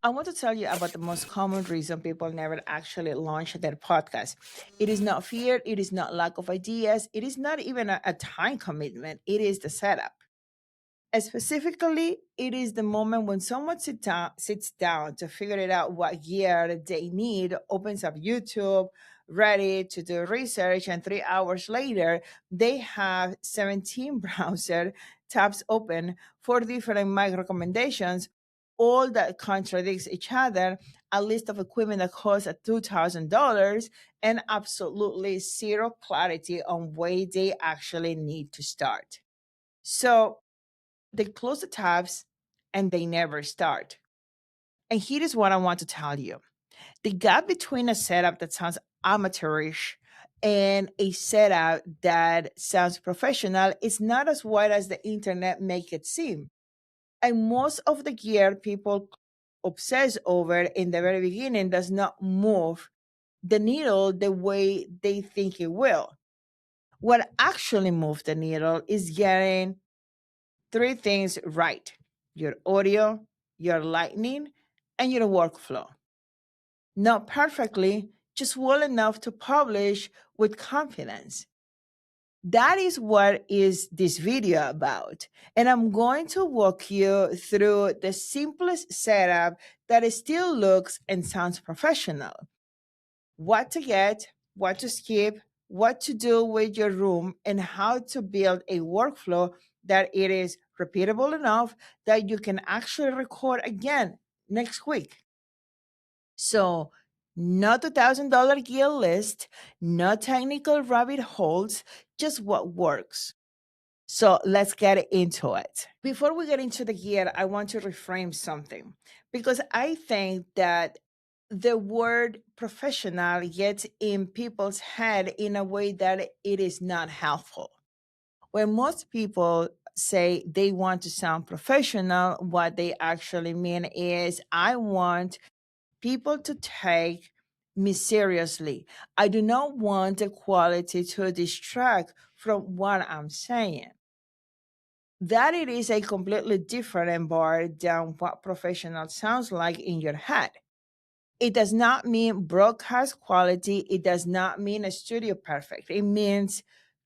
I want to tell you about the most common reason people never actually launch their podcast. It is not fear, it is not lack of ideas, it is not even a time commitment, it is the setup. Specifically, it is the moment when someone sits down to figure it out what gear they need, opens up YouTube, ready to do research, and 3 hours later, they have 17 browser tabs open, four different mic recommendations, all that contradicts each other, a list of equipment that costs $2,000, and absolutely zero clarity on where they actually need to start. So, they close the tabs and they never start. And here is what I want to tell you: the gap between a setup that sounds amateurish and a setup that sounds professional is not as wide as the internet make it seem. And most of the gear people obsess over in the very beginning does not move the needle the way they think it will. What actually moves the needle is getting three things right: your audio, your lightning, and your workflow. Not perfectly, just well enough to publish with confidence. That is what is this video about. And I'm going to walk you through the simplest setup that still looks and sounds professional. What to get, what to skip, what to do with your room, and how to build a workflow that it is repeatable enough that you can actually record again next week. So, not $2,000 gear list, no technical rabbit holes, just what works. So let's get into it. Before we get into the gear, I want to reframe something because I think that the word professional gets in people's head in a way that it is not helpful. When most people say they want to sound professional, what they actually mean is, I want people to take me seriously. I do not want the quality to distract from what I'm saying. That it is a completely different bar than what professional sounds like in your head. It does not mean broadcast quality. It does not mean a studio perfect. It means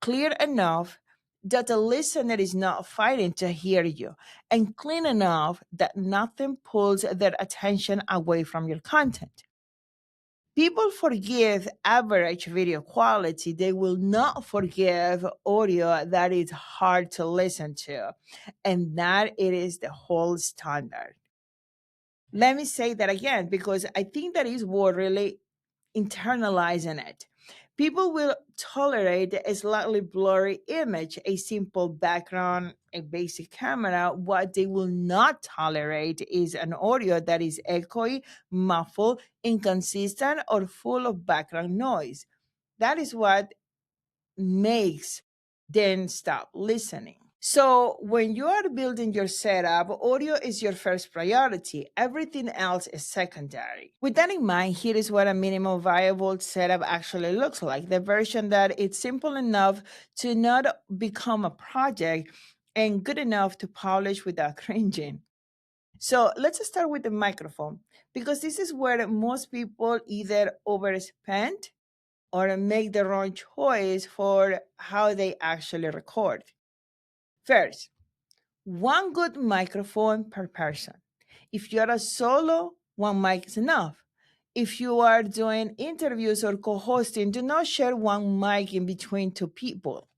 clear enough that the listener is not fighting to hear you, and clean enough that nothing pulls their attention away from your content. People forgive average video quality. They will not forgive audio that is hard to listen to, and that it is the whole standard. Let me say that again because I think that is what really internalizing it. People will tolerate a slightly blurry image, a simple background, a basic camera. What they will not tolerate is an audio that is echoey, muffled, inconsistent, or full of background noise. That is what makes them stop listening. So, when you are building your setup, audio is your first priority. Everything else is secondary. With that in mind, here is what a minimal viable setup actually looks like: the version that it's simple enough to not become a project and good enough to polish without cringing. So, let's start with the microphone because this is where most people either overspend or make the wrong choice for how they actually record. First, one good microphone per person. If you're a solo, one mic is enough. If you are doing interviews or co hosting, do not share one mic in between two people.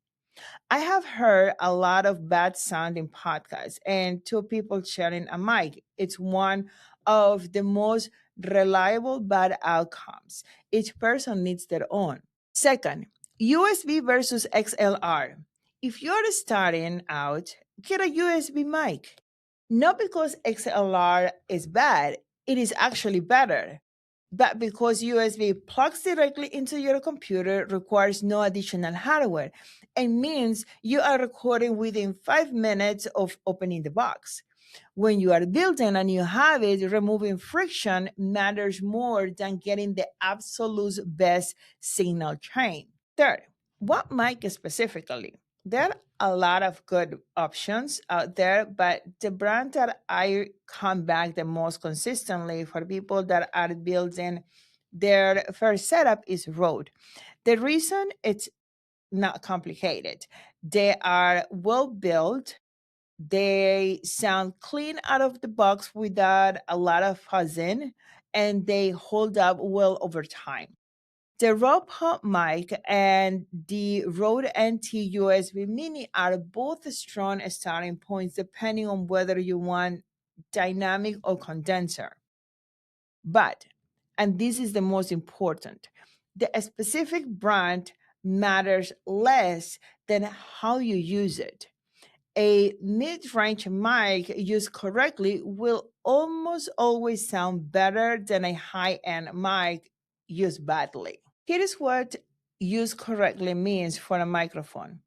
I have heard a lot of bad sounding podcasts and two people sharing a mic. It's one of the most reliable bad outcomes. Each person needs their own. Second, USB versus XLR. If you're starting out, get a USB mic. Not because XLR is bad, it is actually better, but because USB plugs directly into your computer, requires no additional hardware, and means you are recording within 5 minutes of opening the box. When you are building a new habit, removing friction matters more than getting the absolute best signal chain. Third, what mic specifically? There are a lot of good options out there, but the brand that I come back the most consistently for people that are building their first setup is Rode. The reason it's not complicated, they are well built, they sound clean out of the box without a lot of fuzzing, and they hold up well over time. The Rode Pop mic and the Rode NT USB Mini are both strong starting points depending on whether you want dynamic or condenser. But, and this is the most important, the specific brand matters less than how you use it. A mid range mic used correctly will almost always sound better than a high end mic used badly. Here is what used correctly means for a microphone.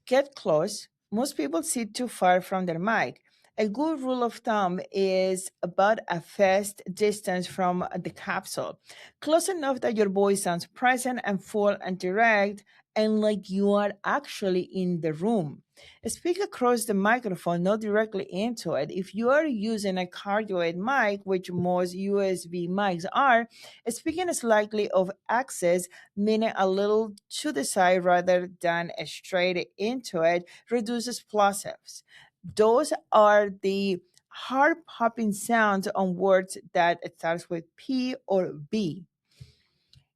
Get close. Most people sit too far from their mic. A good rule of thumb is about a fast distance from the capsule, close enough that your voice sounds present and full and direct, and like you are actually in the room. Speak across the microphone, not directly into it. If you are using a cardioid mic, which most USB mics are, speaking slightly of access, meaning a little to the side rather than straight into it, reduces plosives. Those are the hard popping sounds on words that starts with P or B.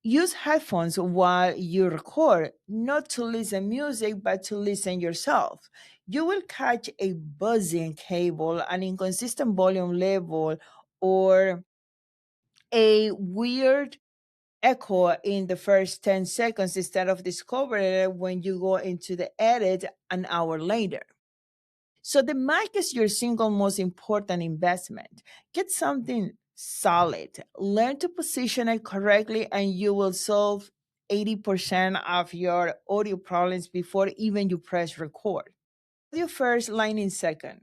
Use headphones while you record, not to listen music, but to listen yourself. You will catch a buzzing cable, an inconsistent volume level, or a weird echo in the first 10 seconds instead of discovering it when you go into the edit an hour later. So the mic is your single most important investment. Get something solid. Learn to position it correctly and you will solve 80% of your audio problems before even you press record. Audio first, lighting second.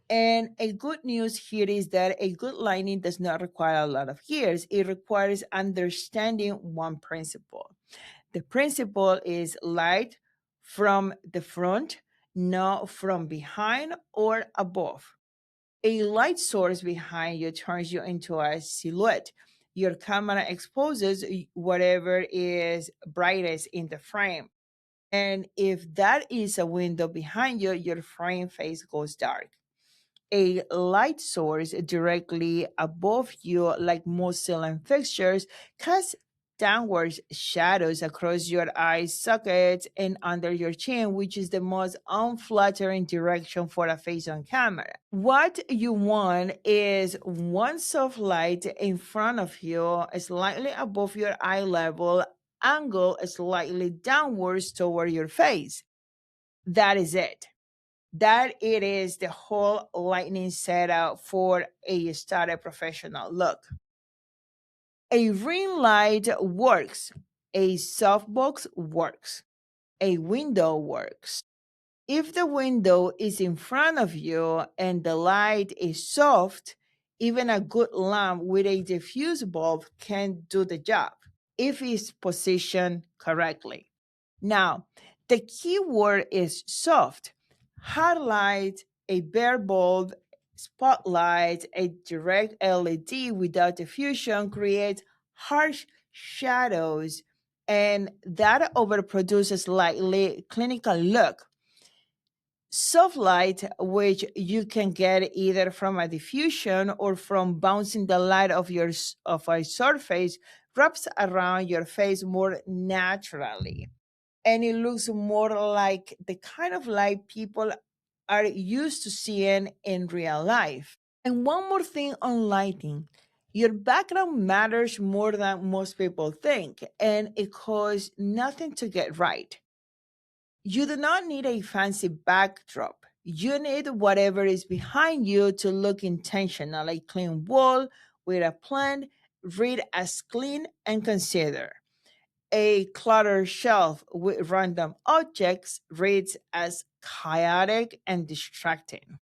And a good news here is that a good lighting does not require a lot of gears. It requires understanding one principle. The principle is light from the front, not from behind or above. A light source behind you turns you into a silhouette. Your camera exposes whatever is brightest in the frame. And if that is a window behind you, your frame face goes dark. A light source directly above you, like most ceiling fixtures, casts downward shadows across your eye sockets and under your chin, which is the most unflattering direction for a face on camera. What you want is one soft light in front of you, slightly above your eye level, angle slightly downwards toward your face. That is it. That it is the whole lightning setup for a startup professional look. A ring light works. A softbox works. A window works. If the window is in front of you and the light is soft, even a good lamp with a diffuse bulb can do the job if it's positioned correctly. Now, the key word is soft. Hard light, a bare bulb, spotlight, a direct LED without diffusion creates harsh shadows, and that overproduces slightly clinical look. Soft light, which you can get either from a diffusion or from bouncing the light of a surface, wraps around your face more naturally, and it looks more like the kind of light people are used to seeing in real life. And one more thing on lighting. Your background matters more than most people think, and it costs nothing to get right. You do not need a fancy backdrop. You need whatever is behind you to look intentional. A clean wall with a plant, read as clean and consider. A cluttered shelf with random objects reads as chaotic and distracting.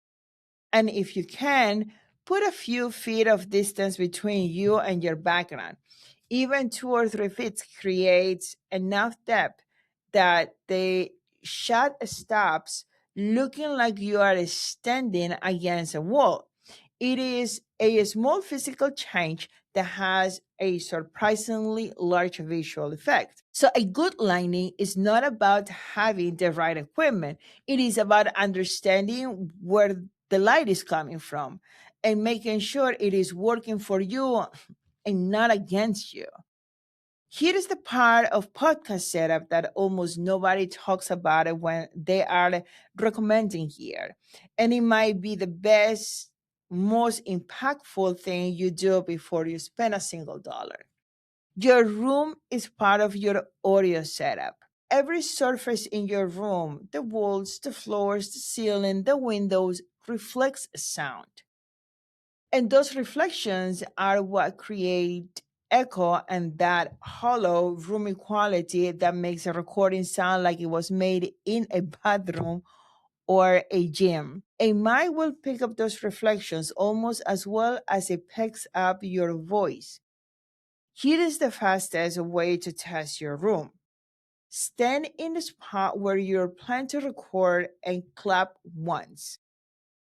And if you can, put a few feet of distance between you and your background. Even 2 or 3 feet creates enough depth that they shot stops looking like you are standing against a wall. It is a small physical change that has a surprisingly large visual effect. So, a good lighting is not about having the right equipment, it is about understanding where the light is coming from and making sure it is working for you and not against you. Here is the part of podcast setup that almost nobody talks about it when they are recommending here. And it might be the best, most impactful thing you do before you spend a single dollar. Your room is part of your audio setup. Every surface in your room, the walls, the floors, the ceiling, the windows, reflects sound. And those reflections are what create echo and that hollow, roomy quality that makes a recording sound like it was made in a bathroom or a gym. A mic will pick up those reflections almost as well as it picks up your voice. Here is the fastest way to test your room. Stand in the spot where you're planning to record and clap once.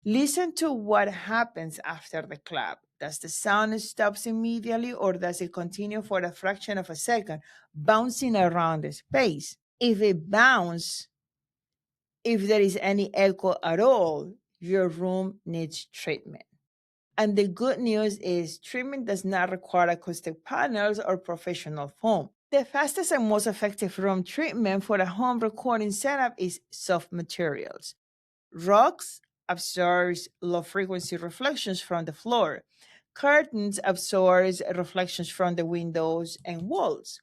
Listen to what happens after the clap. Does the sound stops immediately or does it continue for a fraction of a second, bouncing around the space? If it bounces, if there is any echo at all, your room needs treatment. And the good news is treatment does not require acoustic panels or professional foam. The fastest and most effective room treatment for a home recording setup is soft materials. Rocks absorbs low frequency reflections from the floor. Curtains absorbs reflections from the windows and walls.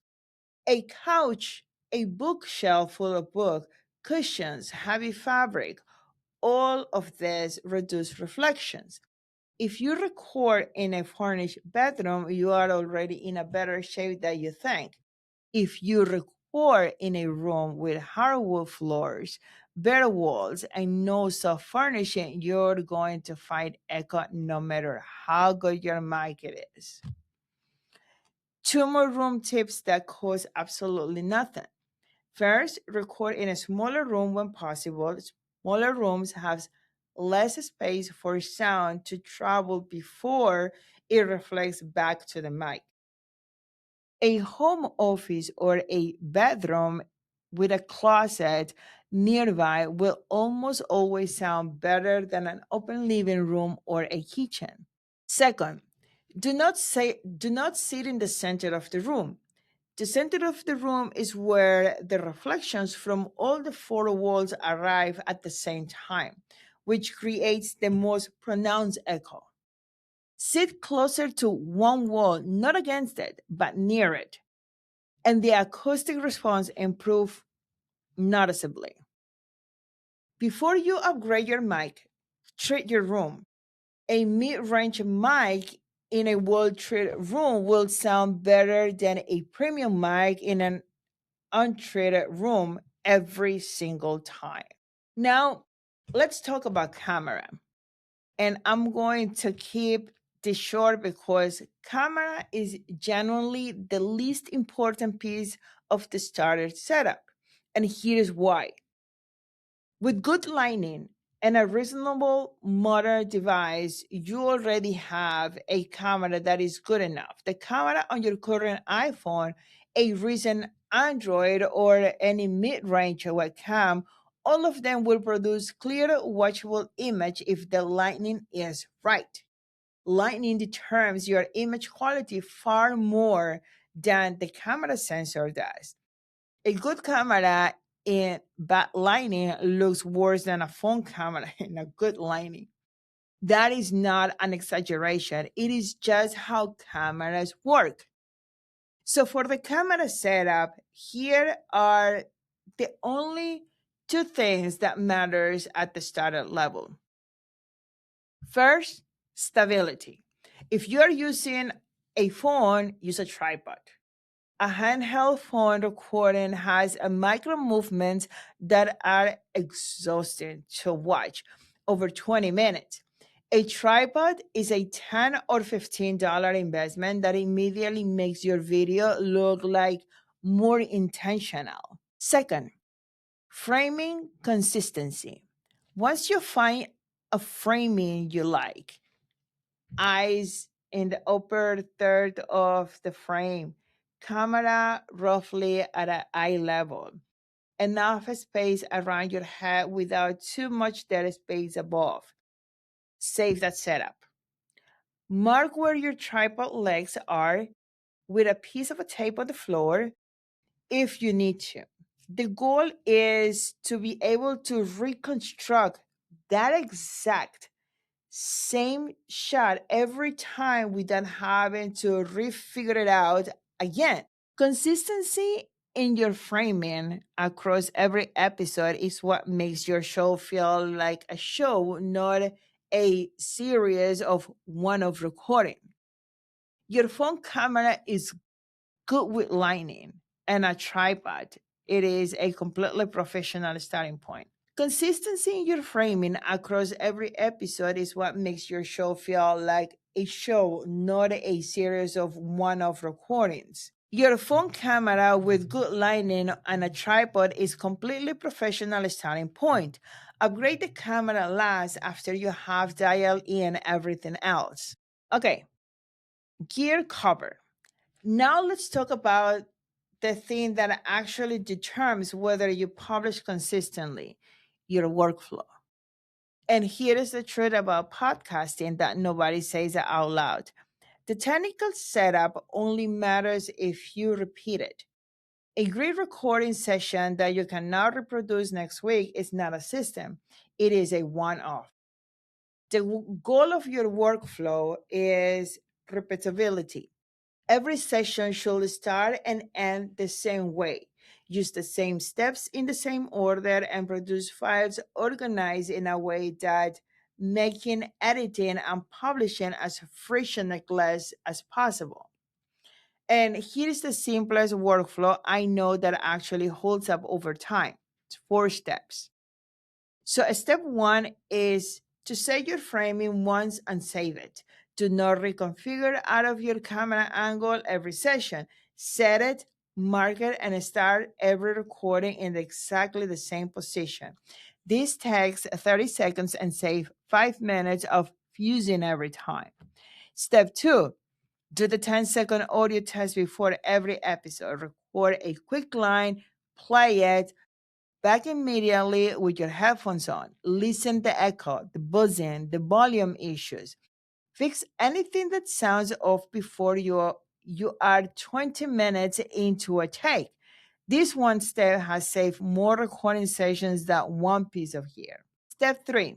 A couch, a bookshelf full of books, cushions, heavy fabric, all of this reduce reflections. If you record in a furnished bedroom, you are already in a better shape than you think. If you record in a room with hardwood floors, bare walls, and no soft furnishing, you're going to find echo no matter how good your mic it is. Two more room tips that cost absolutely nothing. First, record in a smaller room when possible. Smaller rooms have less space for sound to travel before it reflects back to the mic. A home office or a bedroom with a closet nearby will almost always sound better than an open living room or a kitchen. Second, do not sit in the center of the room. The center of the room is where the reflections from all the four walls arrive at the same time, which creates the most pronounced echo. Sit closer to one wall, not against it, but near it, and the acoustic response improves noticeably. Before you upgrade your mic, treat your room. A mid-range mic in a well-treated room will sound better than a premium mic in an untreated room every single time. Now, let's talk about camera. And I'm going to keep this short because camera is genuinely the least important piece of the starter setup. And here's why. With good lighting and a reasonable modern device, you already have a camera that is good enough. The camera on your current iPhone, a recent Android, or any mid-range webcam, all of them will produce clear, watchable image if the lighting is right. Lighting determines your image quality far more than the camera sensor does. A good camera in bad lighting looks worse than a phone camera in a good lighting. That is not an exaggeration. It is just how cameras work. So for the camera setup, here are the only two things that matters at the starter level. First, stability. If you're using a phone, use a tripod. A handheld phone recording has a micro movements that are exhausting to watch over 20 minutes. A tripod is a $10 or $15 investment that immediately makes your video look like more intentional. Second, Framing consistency. Once you find a framing you like, eyes in the upper third of the frame, camera roughly at an eye level, enough space around your head without too much dead space above. Save that setup. Mark where your tripod legs are with a piece of a tape on the floor if you need to. The goal is to be able to reconstruct that exact same shot every time without having to refigure it out again. Consistency in your framing across every episode is what makes your show feel like a show, not a series of one off recording. Your phone camera is good with lighting and a tripod. It is a completely professional starting point. Consistency in your framing across every episode is what makes your show feel like a show, not a series of one off recordings. Your phone camera with good lighting and a tripod is completely professional starting point. Upgrade the camera last after you have dialed in everything else. Okay, gear cover. Now let's talk about the thing that actually determines whether you publish consistently, your workflow. And here is the truth about podcasting that nobody says it out loud. The technical setup only matters if you repeat it. A great recording session that you can now reproduce next week is not a system, it is a one off. The goal of your workflow is repeatability. Every session should start and end the same way. Use the same steps in the same order and produce files organized in a way that making editing and publishing as frictionless as possible. And here's the simplest workflow I know that actually holds up over time. It's 4 steps. So, step one is to set your framing once and save it. Do not reconfigure out of your camera angle every session. Set it, mark it, and start every recording in exactly the same position. This takes 30 seconds and save 5 minutes of fusing every time. Step two, do the 10-second audio test before every episode. Record a quick line, play it, back immediately with your headphones on. Listen the echo, the buzzing, the volume issues. Fix anything that sounds off before you are 20 minutes into a take. This one step has saved more recording sessions than one piece of gear. Step three,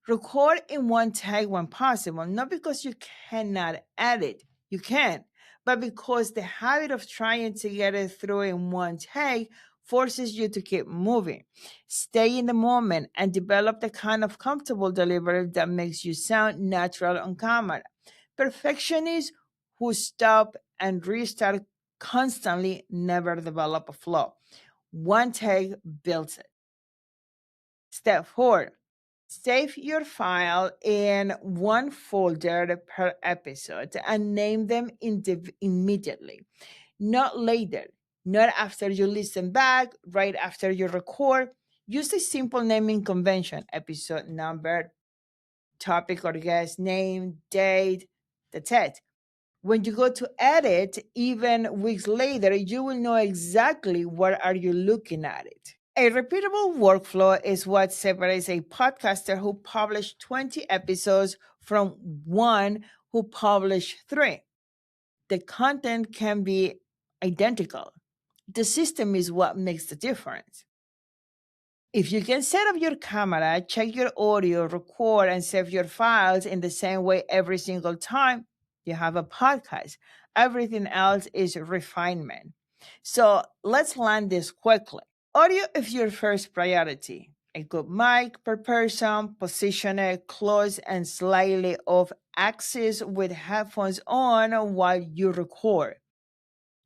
record in one take when possible, not because you cannot edit, you can, but because the habit of trying to get it through in one take forces you to keep moving. Stay in the moment and develop the kind of comfortable delivery that makes you sound natural on camera. Perfectionists who stop and restart constantly never develop a flow. One take builds it. Step four, save your file in one folder per episode and name them immediately, not later, not after you listen back, right after you record. Use a simple naming convention, episode number, topic or guest name, date, that's it. When you go to edit, even weeks later, you will know exactly what are you looking at it. A repeatable workflow is what separates a podcaster who published 20 episodes from one who published 3. The content can be identical. The system is what makes the difference. If you can set up your camera, check your audio, record, and save your files in the same way every single time, you have a podcast. Everything else is refinement. So let's land this quickly. Audio is your first priority. A good mic per person, position it close and slightly off axis with headphones on while you record.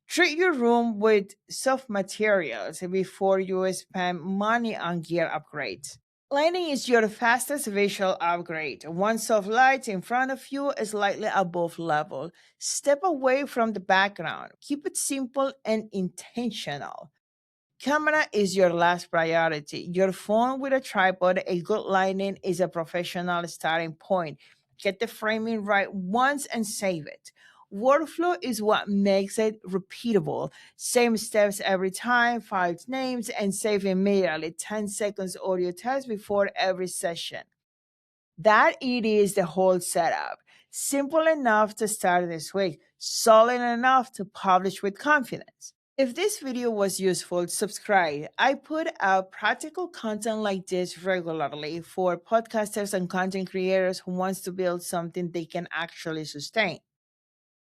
Treat your room with soft materials before you spend money on gear upgrades. Lighting is your fastest visual upgrade. One soft light in front of you is slightly above level. Step away from the background. Keep it simple and intentional. Camera is your last priority. Your phone with a tripod, a good lighting is a professional starting point. Get the framing right once and save it. Workflow is what makes it repeatable. Same steps every time, file names, and save immediately. 10 seconds audio test before every session. That it is the whole setup. Simple enough to start this week, solid enough to publish with confidence. If this video was useful, subscribe. I put out practical content like this regularly for podcasters and content creators who wants to build something they can actually sustain.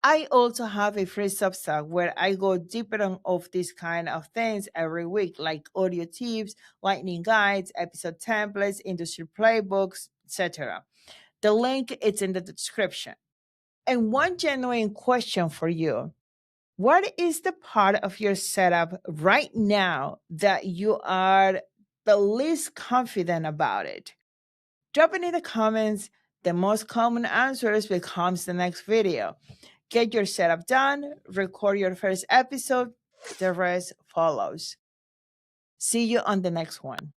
I also have a free Substack where I go deeper on of these kind of things every week, like audio tips, lightning guides, episode templates, industry playbooks, etc. The link is in the description. And one genuine question for you. What is the part of your setup right now that you are the least confident about it? Drop it in the comments. The most common answers becomes the next video. Get your setup done, record your first episode, the rest follows. See you on the next one.